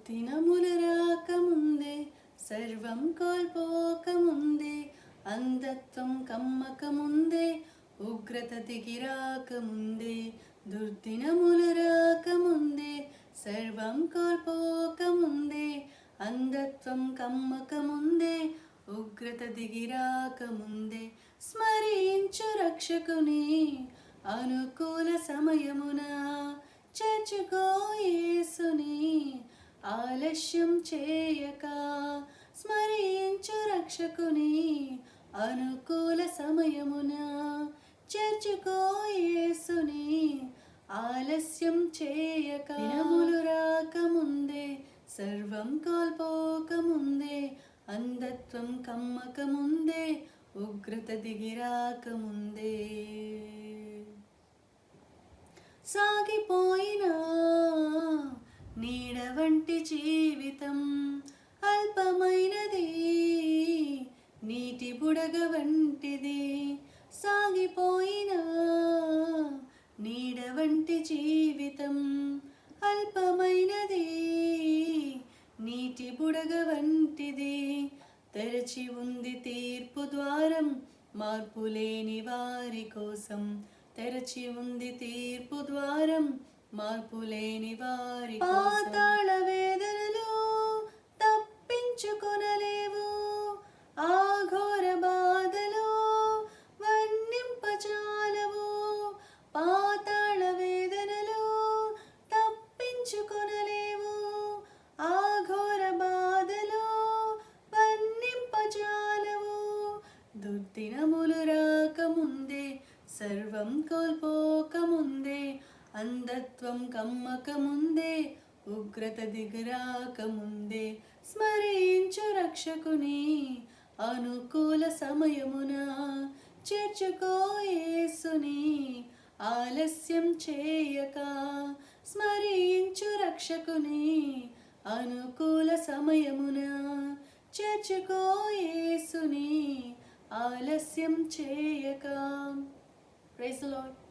దుర్దినములు రాకముందే సర్వం కోల్పోకముందే అంధత్వం కమ్మకముందే ఉగ్రత దిగిరాకముందే దుర్దినములు రాకముందే సర్వం కోల్పోకముందే అంధత్వం కమ్మకముందే ఉగ్రత దిగిరాకముందే స్మరించు రక్షకుని అనుకూల సమయమున చేర్చుకో యేసుని ఆలస్యం చేయక స్మరించు రక్షకుని అనుకూల సమయమున చేర్చుకో యేసుని ఆలస్యం చేయక దినములు రాకముందే సర్వం కోల్పోకముందే అంధత్వం కమ్మకముందే ఉగ్రత దిగిరాకముందే సాగిపోయినా నీడ వంటి జీవితం అల్పమైనది నీటి బుడగ వంటిది సాగిపోయినా నీడ వంటి జీవితం అల్పమైనది నీటి బుడగ వంటిది తెరచి ఉంది తీర్పు ద్వారం మార్పు లేని వారి కోసం తెరచి ఉంది తీర్పు ద్వారం మార్పు లేని వారి పాతాళ వేదనలు తప్పించుకొనలేవు ఆ ఘోర బాధలు వర్ణింపజాలవు పాతాళ వేదనలు తప్పించుకొనలేవు ఆ ఘోర బాధలు వర్ణింపజాలవు దుర్దినములు రాకముందే సర్వం కోల్పోకముందే అంధత్వం కమ్మకముందే ఉగ్రత దిగరాకముందే స్మరించు రక్షకుని అనుకూల సమయమున చేర్చుకో యేసుని ఆలస్యం చేయక స్మరించు రక్షకుని అనుకూల సమయమున చేర్చుకో యేసుని ఆలస్యం చేయక. Praise the Lord.